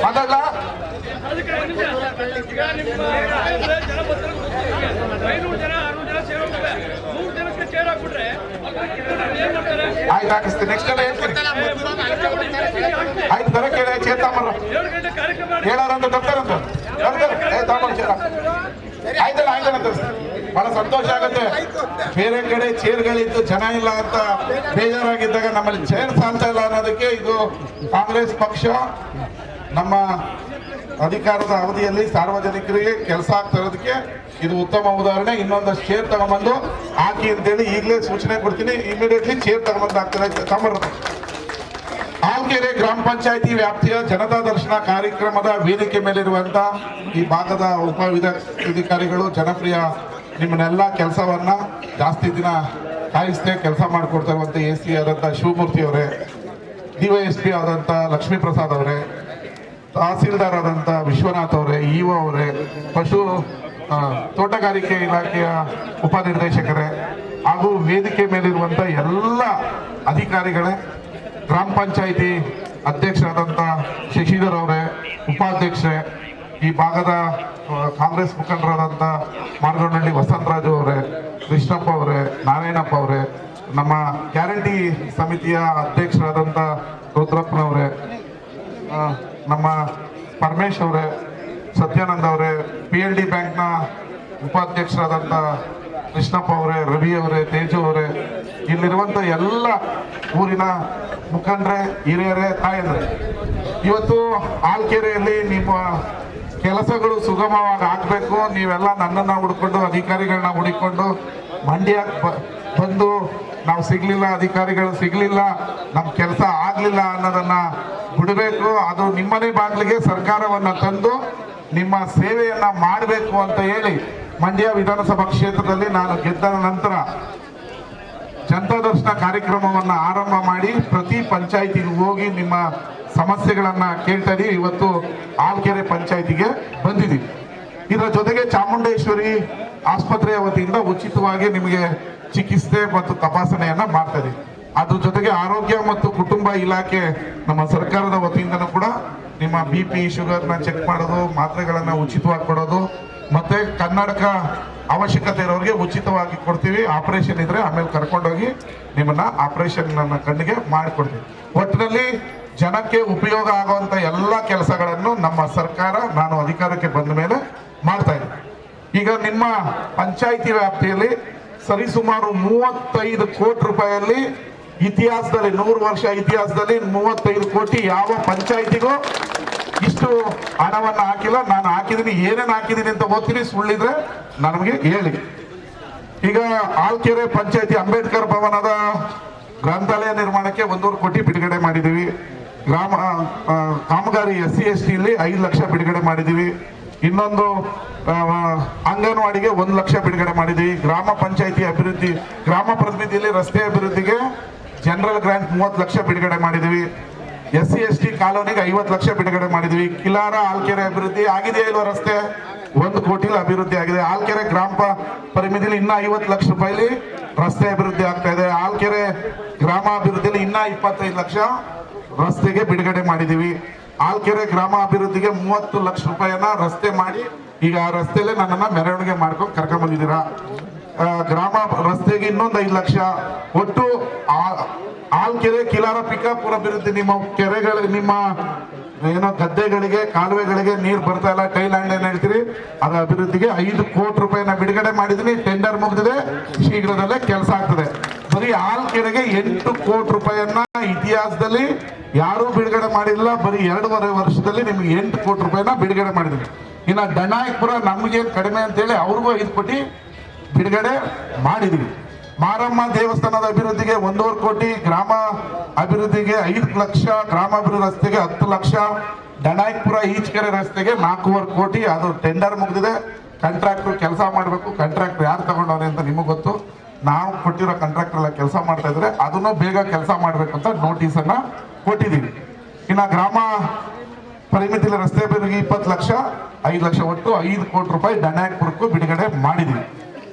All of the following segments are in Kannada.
ಮಾತಾಡ್ಲಾ? ಆಯ್ತು ಹಾಕಿಸ್ತೀನಿ. ನೆಕ್ಸ್ಟ್ ಎಲ್ಲ ಹೇಳ್ತೀನಿ. ಆಯ್ತು ತರ ಕೇಳಿ ಚೇತಾಮರ ಹೇಳಾರಂತ ತರ್ತಾರಂತ ಆಯ್ತಲ್ಲ ಆಯ್ತಲ್ಲ. ಬಹಳ ಸಂತೋಷ ಆಗುತ್ತೆ. ಬೇರೆ ಕಡೆ ಚೇರ್ಗಳಿದ್ದು ಜನ ಇಲ್ಲ ಅಂತ ಬೇಜಾರಾಗಿದ್ದಾಗ ನಮ್ಮಲ್ಲಿ ಚೇರ್ ಸಾಲ್ತಾ ಇಲ್ಲ ಅನ್ನೋದಕ್ಕೆ ಇದು ಕಾಂಗ್ರೆಸ್ ಪಕ್ಷ ನಮ್ಮ ಅಧಿಕಾರದ ಅವಧಿಯಲ್ಲಿ ಸಾರ್ವಜನಿಕರಿಗೆ ಕೆಲಸ ಆಗ್ತಿರೋದಕ್ಕೆ ಇದು ಉತ್ತಮ ಉದಾಹರಣೆ. ಇನ್ನೊಂದಷ್ಟು ಚೇರ್ ತಗೊಂಡ್ಬಂದು ಹಾಕಿ ಅಂತೇಳಿ ಈಗಲೇ ಸೂಚನೆ ಕೊಡ್ತೀನಿ. ಇಮಿಡಿಯೇಟ್ಲಿ ಚೇರ್ ತಗೊಂಡ್ಬಂದು ಹಾಕ್ತಾರೆ. ಆಲ್ಕೆರೆ ಗ್ರಾಮ ಪಂಚಾಯಿತಿ ವ್ಯಾಪ್ತಿಯ ಜನತಾ ದರ್ಶನ ಕಾರ್ಯಕ್ರಮದ ವೇದಿಕೆ ಮೇಲಿರುವಂತ ಈ ಭಾಗದ ಅಧಿಕಾರಿಗಳು ಜನಪ್ರಿಯ ನಿಮ್ಮನ್ನೆಲ್ಲ ಕೆಲಸವನ್ನ ಜಾಸ್ತಿ ದಿನ ಕಾಯಿಸದೆ ಕೆಲಸ ಮಾಡಿಕೊಡ್ತಾ ಇರುವಂತ AC ಆದಂತ ಶಿವಮೂರ್ತಿ ಅವರೇ, DYSP ಆದಂತ ಲಕ್ಷ್ಮೀ ಪ್ರಸಾದ್ ಅವರೇ, ತಹಸೀಲ್ದಾರ್ ಆದಂತ ವಿಶ್ವನಾಥ್ ಅವರೇ, EO ಅವರೇ, ಪಶು ತೋಟಗಾರಿಕೆ ಇಲಾಖೆಯ ಉಪನಿರ್ದೇಶಕರೇ ಹಾಗೂ ವೇದಿಕೆ ಮೇಲಿರುವಂತ ಎಲ್ಲ ಅಧಿಕಾರಿಗಳೇ, ಗ್ರಾಮ ಪಂಚಾಯಿತಿ ಅಧ್ಯಕ್ಷರಾದಂಥ ಶಶಿಧರ್ ಅವರೇ, ಉಪಾಧ್ಯಕ್ಷರೇ, ಈ ಭಾಗದ ಕಾಂಗ್ರೆಸ್ ಮುಖಂಡರಾದಂಥ ಮಾರ್ಗನಹಳ್ಳಿ ವಸಂತರಾಜು ಅವರೇ, ಕೃಷ್ಣಪ್ಪ ಅವರೇ, ನಾರಾಯಣಪ್ಪ ಅವರೇ, ನಮ್ಮ ಗ್ಯಾರಂಟಿ ಸಮಿತಿಯ ಅಧ್ಯಕ್ಷರಾದಂಥ ರುದ್ರಪ್ಪನವರೇ, ನಮ್ಮ ಪರಮೇಶ್ ಅವರೇ, ಸತ್ಯಾನಂದ ಅವರೇ, PLD ಬ್ಯಾಂಕ್ನ ಉಪಾಧ್ಯಕ್ಷರಾದಂಥ ಕೃಷ್ಣಪ್ಪ ಅವರೇ, ರವಿ ಅವರೇ, ತೇಜು ಅವರೇ, ಇಲ್ಲಿರುವಂಥ ಎಲ್ಲ ಊರಿನ ಮುಖಂಡರೇ, ಹಿರಿಯರೇ, ತಾಯಂದ್ರೆ, ಇವತ್ತು ಆಲ್ಕೆರೆಯಲ್ಲಿ ನಿಮ್ಮ ಕೆಲಸಗಳು ಸುಗಮವಾಗಿ ಆಗಬೇಕು. ನೀವೆಲ್ಲ ನನ್ನನ್ನು ಹುಡ್ಕೊಂಡು ಅಧಿಕಾರಿಗಳನ್ನ ಹುಡುಕೊಂಡು ಮಂಡ್ಯಕ್ಕೆ ಬಂದು ನಾವು ಸಿಗ್ಲಿಲ್ಲ, ಅಧಿಕಾರಿಗಳು ಸಿಗ್ಲಿಲ್ಲ, ನಮ್ಮ ಕೆಲಸ ಆಗ್ಲಿಲ್ಲ ಅನ್ನೋದನ್ನ ಬಿಡಬೇಕು. ಅದು ನಿಮ್ಮನೆ ಬಾಗಿಲಿಗೆ ಸರ್ಕಾರವನ್ನ ತಂದು ನಿಮ್ಮ ಸೇವೆಯನ್ನ ಮಾಡಬೇಕು ಅಂತ ಹೇಳಿ ಮಂಡ್ಯ ವಿಧಾನಸಭಾ ಕ್ಷೇತ್ರದಲ್ಲಿ ನಾನು ಗೆದ್ದ ನಂತರ ಜನತಾ ದರ್ಶನ ಕಾರ್ಯಕ್ರಮವನ್ನ ಆರಂಭ ಮಾಡಿ ಪ್ರತಿ ಪಂಚಾಯಿತಿಗೆ ಹೋಗಿ ನಿಮ್ಮ ಸಮಸ್ಯೆಗಳನ್ನ ಕೇಳ್ತಾ ಇದೀವಿ. ಇವತ್ತು ಆಲ್ಕೆರೆ ಪಂಚಾಯಿತಿಗೆ ಬಂದಿದ್ದೀವಿ. ಇದರ ಜೊತೆಗೆ ಚಾಮುಂಡೇಶ್ವರಿ ಆಸ್ಪತ್ರೆಯ ವತಿಯಿಂದ ಉಚಿತವಾಗಿ ನಿಮಗೆ ಚಿಕಿತ್ಸೆ ಮತ್ತು ತಪಾಸಣೆಯನ್ನ ಮಾಡ್ತಾ ಇದೀವಿ. ಅದ್ರ ಜೊತೆಗೆ ಆರೋಗ್ಯ ಮತ್ತು ಕುಟುಂಬ ಇಲಾಖೆ ನಮ್ಮ ಸರ್ಕಾರದ ವತಿಯಿಂದನೂ ಕೂಡ ನಿಮ್ಮ BP ಶುಗರ್ನ ಚೆಕ್ ಮಾಡೋದು, ಮಾತ್ರೆಗಳನ್ನ ಉಚಿತವಾಗಿ ಕೊಡೋದು, ಮತ್ತೆ ಕನ್ನಡಕ ಅವಶ್ಯಕತೆ ಇರೋರಿಗೆ ಉಚಿತವಾಗಿ ಕೊಡ್ತೀವಿ. ಆಪರೇಷನ್ ಇದ್ರೆ ಆಮೇಲೆ ಕರ್ಕೊಂಡೋಗಿ ನಿಮ್ಮನ್ನ ಆಪರೇಷನ್ ನನ್ನ ಕಣ್ಣಿಗೆ ಮಾಡಿಕೊಡ್ತೀವಿ. ಒಟ್ಟಿನಲ್ಲಿ ಜನಕ್ಕೆ ಉಪಯೋಗ ಆಗುವಂತ ಎಲ್ಲ ಕೆಲಸಗಳನ್ನು ನಮ್ಮ ಸರ್ಕಾರ ನಾನು ಅಧಿಕಾರಕ್ಕೆ ಬಂದ ಮೇಲೆ ಮಾಡ್ತಾ ಇದ್ದೀನಿ. ಈಗ ನಿಮ್ಮ ಪಂಚಾಯಿತಿ ವ್ಯಾಪ್ತಿಯಲ್ಲಿ ಸರಿಸುಮಾರು 35 ಕೋಟಿ ರೂಪಾಯಿಯಲ್ಲಿ ಇತಿಹಾಸದಲ್ಲಿ 100 ವರ್ಷ ಇತಿಹಾಸದಲ್ಲಿ 35 ಕೋಟಿ ಯಾವ ಪಂಚಾಯಿತಿಗೂ ಇಷ್ಟು ಹಣವನ್ನು ಹಾಕಿಲ್ಲ. ನಾನು ಹಾಕಿದ್ದೀನಿ, ಏನೇನು ಹಾಕಿದ್ದೀನಿ ಅಂತ ಓದ್ತೀನಿ, ಸುಳ್ಳಿದ್ರೆ ನನಗೆ ಹೇಳಿ. ಈಗ ಆಲ್ಕೆರೆ ಪಂಚಾಯಿತಿ ಅಂಬೇಡ್ಕರ್ ಭವನದ ಗ್ರಂಥಾಲಯ ನಿರ್ಮಾಣಕ್ಕೆ 1.5 ಕೋಟಿ ಬಿಡುಗಡೆ ಮಾಡಿದ್ದೀವಿ. ಗ್ರಾಮ ಕಾಮಗಾರಿ SC ST ಇಲ್ಲಿ 5 ಲಕ್ಷ ಬಿಡುಗಡೆ ಮಾಡಿದ್ದೀವಿ. ಇನ್ನೊಂದು ಅಂಗನವಾಡಿಗೆ 1 ಲಕ್ಷ ಬಿಡುಗಡೆ ಮಾಡಿದ್ದೀವಿ. ಗ್ರಾಮ ಪಂಚಾಯಿತಿ ಅಭಿವೃದ್ಧಿ, ಗ್ರಾಮ ಪ್ರತಿನಿಧಿಯಲ್ಲಿ ರಸ್ತೆ ಅಭಿವೃದ್ಧಿಗೆ ಜನರಲ್ ಗ್ರಾಂಟ್ 30 ಲಕ್ಷ ಬಿಡುಗಡೆ ಮಾಡಿದ್ದೀವಿ. SC ST ಕಾಲೋನಿಗೆ 50 ಲಕ್ಷ ಬಿಡುಗಡೆ ಮಾಡಿದ್ವಿ. ಕಿಲಾರ ಆಲ್ಕೆರೆ ಅಭಿವೃದ್ಧಿ ಆಗಿದೆಯಾ ಇಲ್ವಾ? ರಸ್ತೆ 1 ಕೋಟಿಲಿ ಅಭಿವೃದ್ಧಿ ಆಗಿದೆ. ಆಲ್ಕೆರೆ ಗ್ರಾಮ ಪರಿಮಿತಿಲಿ ಇನ್ನ 50 ಲಕ್ಷ ರೂಪಾಯಿಲಿ ರಸ್ತೆ ಅಭಿವೃದ್ಧಿ ಆಗ್ತಾ ಇದೆ. ಆಲ್ಕೆರೆ ಗ್ರಾಮ ಅಭಿವೃದ್ಧಿಲಿ ಇನ್ನ 25 ಲಕ್ಷ ರಸ್ತೆಗೆ ಬಿಡುಗಡೆ ಮಾಡಿದೀವಿ. ಆಲ್ಕೆರೆ ಗ್ರಾಮ ಅಭಿವೃದ್ಧಿಗೆ 30 ಲಕ್ಷ ರೂಪಾಯಿಯನ್ನ ರಸ್ತೆ ಮಾಡಿ ಈಗ ಆ ರಸ್ತೆಯಲ್ಲೇ ನನ್ನನ್ನ ಮೆರವಣಿಗೆ ಮಾಡ್ಕೊಂಡು ಕರ್ಕೊಂಡ್ ಬಂದಿದ್ದೀರಾ. ಗ್ರಾಮ ರಸ್ತೆಗೆ ಇನ್ನೊಂದು 5 ಲಕ್ಷ. ಒಟ್ಟು ಆಲ್ಕೆರೆ ಕಿಲಾರ ಪಿಕಾಪುರ ಅಭಿವೃದ್ಧಿ, ನಿಮ್ಮ ಕೆರೆಗಳಿಗೆ, ನಿಮ್ಮ ಏನೋ ಗದ್ದೆಗಳಿಗೆ, ಕಾಲುವೆಗಳಿಗೆ ನೀರು ಬರ್ತಾ ಇಲ್ಲ, ಟೈಲ್ಯಾಂಡ್ ಏನ್ ಹೇಳ್ತೀರಿ, ಅದರ ಅಭಿವೃದ್ಧಿಗೆ 5 ಕೋಟಿ ರೂಪಾಯಿನ ಬಿಡುಗಡೆ ಮಾಡಿದೀನಿ. ಟೆಂಡರ್ ಮುಗಿದಿದೆ, ಶೀಘ್ರದಲ್ಲೇ ಕೆಲಸ ಆಗ್ತದೆ. ಬರೀ ಆಲ್ಕೆರೆಗೆ 8 ಕೋಟಿ ರೂಪಾಯಿಯನ್ನ ಇತಿಹಾಸದಲ್ಲಿ ಯಾರೂ ಬಿಡುಗಡೆ ಮಾಡಿಲ್ಲ. ಬರೀ 2.5 ವರ್ಷದಲ್ಲಿ ನಿಮ್ಗೆ 8 ಕೋಟಿ ರೂಪಾಯಿನ ಬಿಡುಗಡೆ ಮಾಡಿದೀನಿ. ಇನ್ನು ಡನಾಯಕಪುರ ನಮ್ಗೇನು ಕಡಿಮೆ ಅಂತೇಳಿ ಅವ್ರಿಗೂ 5 ಕೋಟಿ ಬಿಡುಗಡೆ ಮಾಡಿದೀವಿ. ಮಾರಮ್ಮ ದೇವಸ್ಥಾನದ ಅಭಿವೃದ್ಧಿಗೆ 1.5 ಕೋಟಿ, ಗ್ರಾಮ ಅಭಿವೃದ್ಧಿಗೆ 5 ಲಕ್ಷ, ಗ್ರಾಮಾಭಿವೃದ್ಧಿ ರಸ್ತೆಗೆ 10 ಲಕ್ಷ, ಡನಾಯಕಪುರ ಈಚಕೆರೆ ರಸ್ತೆಗೆ 4.25 ಕೋಟಿ. ಅದು ಟೆಂಡರ್ ಮುಗಿದಿದೆ. ಕಾಂಟ್ರಾಕ್ಟರ್ ಕೆಲಸ ಮಾಡಬೇಕು. ಕಾಂಟ್ರಾಕ್ಟರ್ ಯಾರು ತಗೊಂಡವ್ರೆ ಅಂತ ನಿಮಗೆ ಗೊತ್ತು. ನಾವು ಕೊಟ್ಟಿರೋ ಕಾಂಟ್ರಾಕ್ಟರ್ ಎಲ್ಲ ಕೆಲಸ ಮಾಡ್ತಾ ಇದ್ರೆ ಅದನ್ನು ಬೇಗ ಕೆಲಸ ಮಾಡಬೇಕು ಅಂತ ನೋಟಿಸ್ ಅನ್ನ ಕೊಟ್ಟಿದ್ದೀವಿ. ಇನ್ನು ಗ್ರಾಮ ಪರಿಮಿತಿಯಲ್ಲಿ ರಸ್ತೆ ಅಭಿವೃದ್ಧಿಗೆ 20 ಲಕ್ಷ, 5 ಲಕ್ಷ, ಒಟ್ಟು 5 ಕೋಟಿ ರೂಪಾಯಿ ಡನಾಯಕಪುರಕ್ಕೂ ಬಿಡುಗಡೆ ಮಾಡಿದ್ದೀವಿ.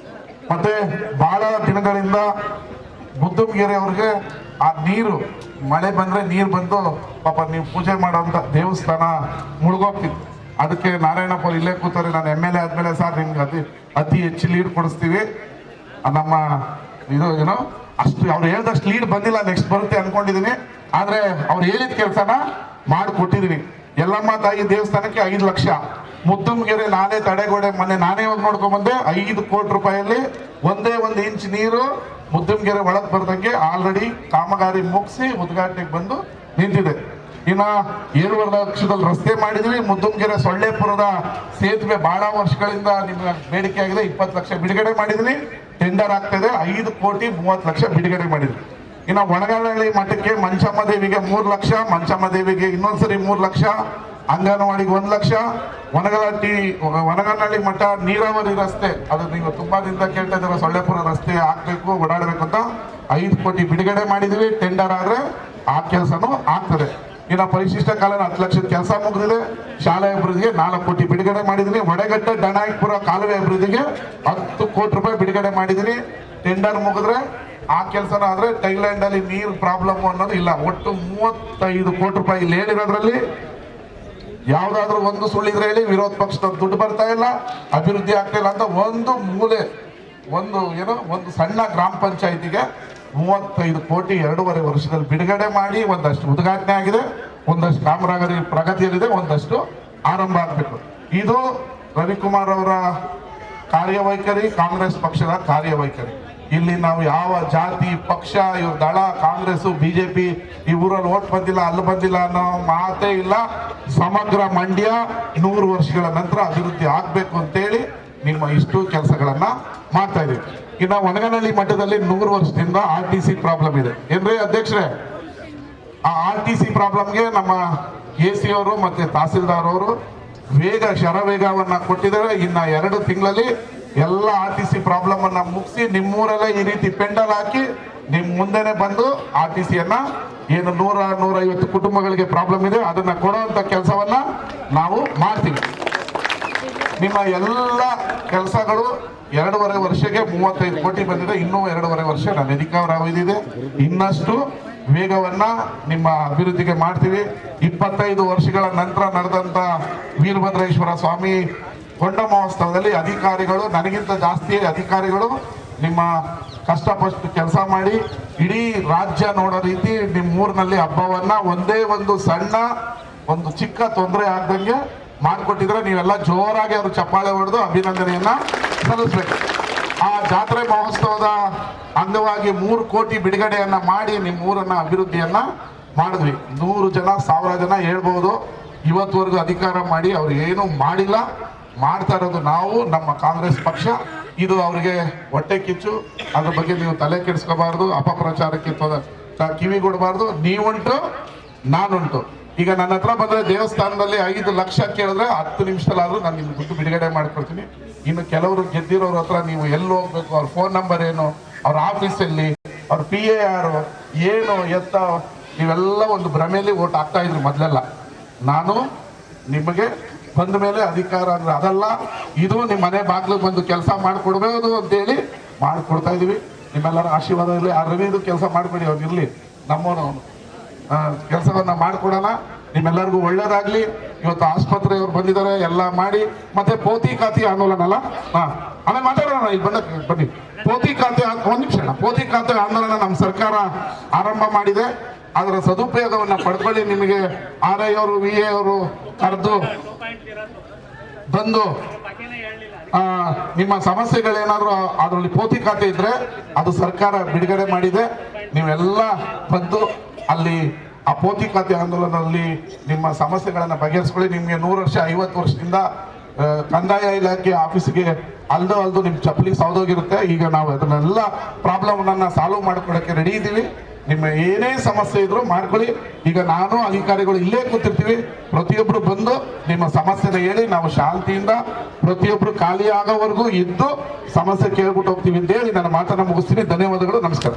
ಮತ್ತೆ ಬಹಳ ದಿನಗಳಿಂದ ಮುದ್ದುಮಗೆರೆ ಅವ್ರಿಗೆ ಆ ನೀರು ಮಳೆ ಬಂದ್ರೆ ನೀರು ಬಂದು ಪಾಪ ನೀವು ಪೂಜೆ ಮಾಡೋಂಥ ದೇವಸ್ಥಾನ ಮುಳುಗೋಗ್ತಿತ್ತು. ಅದಕ್ಕೆ ನಾರಾಯಣಪ್ಪ ಇಲ್ಲೇ ಕೂತಾರೆ, ನಾನು MLA ಆದ್ಮೇಲೆ ಸರ್ ನಿಮ್ಗೆ ಅತಿ ಹೆಚ್ಚು ಲೀಡ್ ಕೊಡಿಸ್ತೀವಿ, ನಮ್ಮ ಇದು ಏನೋ ಅಷ್ಟು ಅವ್ರು ಹೇಳ್ದಷ್ಟು ಲೀಡ್ ಬಂದಿಲ್ಲ, ನೆಕ್ಸ್ಟ್ ಬರುತ್ತೆ ಅನ್ಕೊಂಡಿದೀನಿ. ಆದ್ರೆ ಅವ್ರು ಹೇಳಿದ ಕೆಲಸನ ಮಾಡಿಕೊಟ್ಟಿದೀನಿ. ಯಲ್ಲಮ್ಮ ತಾಯಿ ದೇವಸ್ಥಾನಕ್ಕೆ 5 ಲಕ್ಷ, ಮುದ್ದಮ್ಗೆರೆ ನಾಲೆ ತಡೆಗೋಡೆ ಮೊನ್ನೆ ನಾನೇ ಹೋಗಿ ನೋಡ್ಕೊಂಡ್ಬಂದೆ, 5 ಕೋಟಿ ರೂಪಾಯಿಯಲ್ಲಿ ಒಂದೇ 1 ಇಂಚ್ ನೀರು ಮುದ್ದಮ್ಗೆರೆ ಒಳಗೆ ಬರ್ದಂಗೆ ಆಲ್ರೆಡಿ ಕಾಮಗಾರಿ ಮುಗಿಸಿ ಉದ್ಘಾಟನೆಗೆ ಬಂದು ನಿಂತಿದೆ. ಇನ್ನ 7.5 ಲಕ್ಷದಲ್ಲಿ ರಸ್ತೆ ಮಾಡಿದ್ವಿ. ಮುದ್ದಮ್ಗೆರೆ ಸೊಳ್ಳೆಪುರದ ಸೇತುವೆ ಬಹಳ ವರ್ಷಗಳಿಂದ ನಿಮ್ಮ ಬೇಡಿಕೆ ಆಗಿದೆ, 20 ಲಕ್ಷ ಬಿಡುಗಡೆ ಮಾಡಿದ್ವಿ. ಟೆಂಡರ್ ಆಗ್ತದೆ, 5,30,30,00,000 ಬಿಡುಗಡೆ ಮಾಡಿದ್ವಿ. ಇನ್ನು ಒಣಗನಹಳ್ಳಿ ಮಠಕ್ಕೆ ಮಂಚಮ್ಮ ದೇವಿಗೆ 3 ಲಕ್ಷ, ಮಂಚಮ್ಮ ದೇವಿಗೆ ಇನ್ನೊಂದ್ಸರಿ 3 ಲಕ್ಷ, ಅಂಗನವಾಡಿಗೆ 1 ಲಕ್ಷ, ಒಣಗನಹಳ್ಳಿ ಮಠ ನೀರಾವರಿ ರಸ್ತೆ, ಅದು ನೀವು ತುಂಬಾ ದಿನದ ಕೇಳ್ತಾ ಇದ್ದೀರ, ಸೊಳ್ಳೆಪುರ ರಸ್ತೆ ಹಾಕ್ಬೇಕು ಓಡಾಡಬೇಕು ಅಂತ 5 ಕೋಟಿ ಬಿಡುಗಡೆ ಮಾಡಿದ್ವಿ. ಟೆಂಡರ್ ಆದ್ರೆ ಆ ಕೆಲಸನೂ ಆಗ್ತದೆ. ಇನ್ನು ಪರಿಶಿಷ್ಟ ಕಾಲನ 10 ಲಕ್ಷದ ಕೆಲಸ ಮುಗಿದಿದೆ. ಶಾಲೆ ಅಭಿವೃದ್ಧಿಗೆ 4 ಕೋಟಿ ಬಿಡುಗಡೆ ಮಾಡಿದೀನಿ. ಹೊಡೆಗಟ್ಟೆ ಡನಾಯ್ಪುರ ಕಾಲುವೆ ಅಭಿವೃದ್ಧಿಗೆ 10 ಕೋಟಿ ರೂಪಾಯಿ ಬಿಡುಗಡೆ ಮಾಡಿದೀನಿ. ಟೆಂಡರ್ ಮುಗಿದ್ರೆ ಆ ಕೆಲಸನ ಆದ್ರೆ ಥೈಲ್ಯಾಂಡ್ ಅಲ್ಲಿ ನೀರು ಪ್ರಾಬ್ಲಮ್ ಅನ್ನೋದು ಇಲ್ಲ. ಒಟ್ಟು 35 ಕೋಟಿ ರೂಪಾಯಿ ಇಲ್ಲಿ ಹೇಳಿರೋದ್ರಲ್ಲಿ ಯಾವ್ದಾದ್ರು ಒಂದು ಸುಳ್ಳಿದ್ರೆ ಹೇಳಿ, ವಿರೋಧ ಪಕ್ಷದವ್ರು ದುಡ್ಡು ಬರ್ತಾ ಇಲ್ಲ, ಅಭಿವೃದ್ಧಿ ಆಗ್ತಾ ಇಲ್ಲ ಅಂತ ಒಂದು ಮೂಲೆ ಒಂದು ಸಣ್ಣ ಗ್ರಾಮ ಪಂಚಾಯತಿಗೆ 35 ಕೋಟಿ 2.5 ವರ್ಷದಲ್ಲಿ ಬಿಡುಗಡೆ ಮಾಡಿ ಒಂದಷ್ಟು ಉದ್ಘಾಟನೆ ಆಗಿದೆ, ಒಂದಷ್ಟು ಕಾಮಗಾರಿ ಪ್ರಗತಿಯಲ್ಲಿದೆ, ಒಂದಷ್ಟು ಆರಂಭ ಆಗಬೇಕು. ಇದು ರವಿಕುಮಾರ್ ಅವರ ಕಾರ್ಯವೈಖರಿ, ಕಾಂಗ್ರೆಸ್ ಪಕ್ಷದ ಕಾರ್ಯವೈಖರಿ. ಇಲ್ಲಿ ನಾವು ಯಾವ ಜಾತಿ ಪಕ್ಷ ಇವ್ರ ದಳ ಕಾಂಗ್ರೆಸ್ ಬಿಜೆಪಿ ಈ ಊರಲ್ಲಿ ಓಟ್ ಬಂದಿಲ್ಲ ಅಲ್ಲಿ ಬಂದಿಲ್ಲ ಅನ್ನೋ ಮಾತೇ ಇಲ್ಲ. ಸಮಗ್ರ ಮಂಡ್ಯ 100 ವರ್ಷಗಳ ನಂತರ ಅಭಿವೃದ್ಧಿ ಆಗ್ಬೇಕು ಅಂತೇಳಿ ನಿಮ್ಮ ಇಷ್ಟು ಕೆಲಸಗಳನ್ನ ಮಾಡ್ತಾ ಇದೀವಿ. ಇನ್ನು ಒಣಗನಹಳ್ಳಿ ಮಠದಲ್ಲಿ 100 ವರ್ಷದಿಂದ RTC ಪ್ರಾಬ್ಲಮ್ ಇದೆ ಏನ್ರಿ ಅಧ್ಯಕ್ಷರೇ? ಆ RTC ಪ್ರಾಬ್ಲಮ್ಗೆ ನಮ್ಮ AC ಅವರು ಮತ್ತೆ ತಹಸೀಲ್ದಾರ್ ಅವರು ಶರವೇಗವನ್ನ ಕೊಟ್ಟಿದ್ದಾರೆ. ಇನ್ನ 2 ತಿಂಗಳಲ್ಲಿ ಎಲ್ಲ RTC ಪ್ರಾಬ್ಲಮ್ ಅನ್ನ ಮುಗಿಸಿ ನಿಮ್ಮೂರಲ್ಲೇ ಈ ರೀತಿ ಪೆಂಡಲ್ ಹಾಕಿ ನಿಮ್ ಮುಂದೆನೆ ಬಂದು RTC ಅನ್ನ ಏನು 100-150 ಕುಟುಂಬಗಳಿಗೆ ಪ್ರಾಬ್ಲಮ್ ಇದೆ ಅದನ್ನ ಕೊಡುವಂತ ಕೆಲಸವನ್ನ ನಾವು ಮಾಡ್ತೀವಿ. ನಿಮ್ಮ ಎಲ್ಲ ಕೆಲಸಗಳು 2.5 ವರ್ಷಕ್ಕೆ 35 ಕೋಟಿ ಬಂದಿದೆ. ಇನ್ನೂ 2.5 ವರ್ಷ ನನ್ನ ಅಧಿಕಾರಾವಧಿಯಿದೆ. ಇನ್ನಷ್ಟು ವೇಗವನ್ನ ನಿಮ್ಮ ಅಭಿವೃದ್ಧಿಗೆ ಮಾಡ್ತೀವಿ. 25 ವರ್ಷಗಳ ನಂತರ ನಡೆದಂತ ವೀರಭದ್ರೇಶ್ವರ ಸ್ವಾಮಿ ಕೊಂಡ ಮಹೋತ್ಸವದಲ್ಲಿ ಅಧಿಕಾರಿಗಳು, ನನಗಿಂತ ಜಾಸ್ತಿ ಅಧಿಕಾರಿಗಳು ನಿಮ್ಮ ಕಷ್ಟಪಟ್ಟು ಕೆಲಸ ಮಾಡಿ ಇಡೀ ರಾಜ್ಯ ನೋಡೋ ರೀತಿ ನಿಮ್ಮ ಊರಿನಲ್ಲಿ ಹಬ್ಬವನ್ನ ಒಂದೇ ಒಂದು ಚಿಕ್ಕ ತೊಂದರೆ ಆಗ್ದಂಗೆ ಮಾಡಿಕೊಟ್ಟಿದ್ರೆ ನೀವೆಲ್ಲ ಜೋರಾಗಿ ಅವರು ಚಪ್ಪಾಳೆ ಹೊಡೆದು ಅಭಿನಂದನೆಯನ್ನ ಸಲ್ಲಿಸ್ಬೇಕು. ಆ ಜಾತ್ರೆ ಮಹೋತ್ಸವದ ಅಂಗವಾಗಿ 3 ಕೋಟಿ ಬಿಡುಗಡೆಯನ್ನ ಮಾಡಿ ನಿಮ್ಮ ಊರನ್ನ ಅಭಿವೃದ್ಧಿಯನ್ನ ಮಾಡಿದ್ವಿ. 100 ಜನ 1000 ಜನ ಹೇಳ್ಬೋದು, ಇವತ್ತುವರೆಗೂ ಅಧಿಕಾರ ಮಾಡಿ ಅವ್ರು ಏನು ಮಾಡಿಲ್ಲ. ಮಾಡ್ತಾ ಇರೋದು ನಾವು, ನಮ್ಮ ಕಾಂಗ್ರೆಸ್ ಪಕ್ಷ. ಇದು ಅವರಿಗೆ ಹೊಟ್ಟೆ ಕಿಚ್ಚು, ಅದ್ರ ಬಗ್ಗೆ ನೀವು ತಲೆ ಕೆಡಿಸ್ಕೋಬಾರ್ದು, ಅಪಪ್ರಚಾರಕ್ಕೆ ಕಿವಿ ಕೊಡಬಾರ್ದು. ನೀವುಂಟು ನಾನುಂಟು. ಈಗ ನನ್ನ ಹತ್ರ ಬಂದ್ರೆ ದೇವಸ್ಥಾನದಲ್ಲಿ 5 ಲಕ್ಷ ಕೇಳಿದ್ರೆ 10 ನಿಮಿಷದಲ್ಲಾದ್ರೂ ನಾನು ನಿಮ್ಗೆ ದುಡ್ಡು ಬಿಡುಗಡೆ ಮಾಡ್ಕೊಡ್ತೀನಿ. ಇನ್ನು ಕೆಲವರು ಗೆದ್ದಿರೋರ ಹತ್ರ ನೀವು ಎಲ್ಲಿ ಹೋಗ್ಬೇಕು, ಅವ್ರ ಫೋನ್ ನಂಬರ್ ಏನು, ಅವ್ರ ಆಫೀಸ್ ಎಲ್ಲಿ, ಅವ್ರ PA ಯಾರು, ಏನು ಎತ್ತ, ನೀವೆಲ್ಲ ಒಂದು ಭ್ರಮೆಯಲ್ಲಿ ಓಟ್ ಹಾಕ್ತಾ ಇದ್ರಿ ಮೊದಲೆಲ್ಲ. ನಾನು ನಿಮಗೆ ಬಂದ ಮೇಲೆ ಅಧಿಕಾರ ಅಂದ್ರೆ ಅದಲ್ಲ, ಇದು ನಿಮ್ಮ ಮನೆ ಬಾಗಿಲು ಬಂದು ಕೆಲಸ ಮಾಡಿಕೊಡ್ಬೋದು ಅಂತೇಳಿ ಮಾಡಿಕೊಡ್ತಾ ಇದೀವಿ. ನಿಮ್ಮೆಲ್ಲರ ಆಶೀರ್ವಾದ ಇರಲಿ. ಆ ರವಿದು ಕೆಲಸ ಮಾಡಿಕೊಡಿ, ಅವ್ರು ಇರಲಿ, ನಮ್ಮವನು ಕೆಲಸವನ್ನ ಮಾಡಿಕೊಡೋಣ. ನಿಮ್ಮೆಲ್ಲರಿಗೂ ಒಳ್ಳೇದಾಗ್ಲಿ. ಇವತ್ತು ಆಸ್ಪತ್ರೆಯವ್ರು ಬಂದಿದ್ದಾರೆ, ಎಲ್ಲ ಮಾಡಿ. ಮತ್ತೆ ಪೋತಿ ಖಾತೆ ಆಂದೋಲನ ಅಲ್ಲ, ಆಮೇಲೆ ಮಾತಾಡೋಣ, ಇಲ್ಲಿ ಬನ್ನಿ. ಪೋತಿ ಖಾತೆ, 1 ನಿಮಿಷ. ಪೋತಿ ಖಾತೆ ಆಂದೋಲನ ನಮ್ಮ ಸರ್ಕಾರ ಆರಂಭ ಮಾಡಿದೆ. ಅದರ ಸದುಪಯೋಗವನ್ನ ಪಡ್ಕೊಳ್ಳಿ. ನಿಮಗೆ RI ಅವರು VA ಅವರು ಕರೆದು ಬಂದು ನಿಮ್ಮ ಸಮಸ್ಯೆಗಳೇನಾದ್ರೂ ಅದರಲ್ಲಿ ಪೋತಿ ಖಾತೆ ಇದ್ರೆ ಅದು ಸರ್ಕಾರ ಬಿಡುಗಡೆ ಮಾಡಿದೆ. ನೀವೆಲ್ಲ ಬಂದು ಅಲ್ಲಿ ಆ ಪೋತಿ ಖಾತೆ ಆಂದೋಲನದಲ್ಲಿ ನಿಮ್ಮ ಸಮಸ್ಯೆಗಳನ್ನ ಬಗೆಹರಿಸ್ಕೊಳ್ಳಿ. ನಿಮ್ಗೆ 100 ವರ್ಷ 50 ವರ್ಷದಿಂದ ಕಂದಾಯ ಇಲಾಖೆ ಆಫೀಸ್ಗೆ ಅಲ್ದು ನಿಮ್ ಚಪ್ಪಲಿ ಸೌದೋಗಿರುತ್ತೆ. ಈಗ ನಾವು ಅದನ್ನೆಲ್ಲ ಪ್ರಾಬ್ಲಮ್ ಸಾಲ್ವ್ ಮಾಡ್ಕೊಡಕ್ಕೆ ರೆಡಿ ಇದ್ದೀವಿ. ನಿಮ್ಮ ಏನೇ ಸಮಸ್ಯೆ ಇದ್ರು ಮಾಡ್ಕೊಳ್ಳಿ. ಈಗ ನಾನು ಅಧಿಕಾರಿಗಳು ಇಲ್ಲೇ ಕೂತಿರ್ತೀವಿ, ಪ್ರತಿಯೊಬ್ರು ಬಂದು ನಿಮ್ಮ ಸಮಸ್ಯೆನ ಹೇಳಿ ನಾವು ಶಾಂತಿಯಿಂದ ಪ್ರತಿಯೊಬ್ರು ಖಾಲಿ ಆಗೋವರೆಗೂ ಇದ್ದು ಸಮಸ್ಯೆ ಕೇಳ್ಬಿಟ್ಟು ಹೋಗ್ತೀವಿ ಅಂತ ಹೇಳಿ ನನ್ನ ಮಾತನ್ನ ಮುಗಿಸ್ತೀನಿ. ಧನ್ಯವಾದಗಳು, ನಮಸ್ಕಾರ.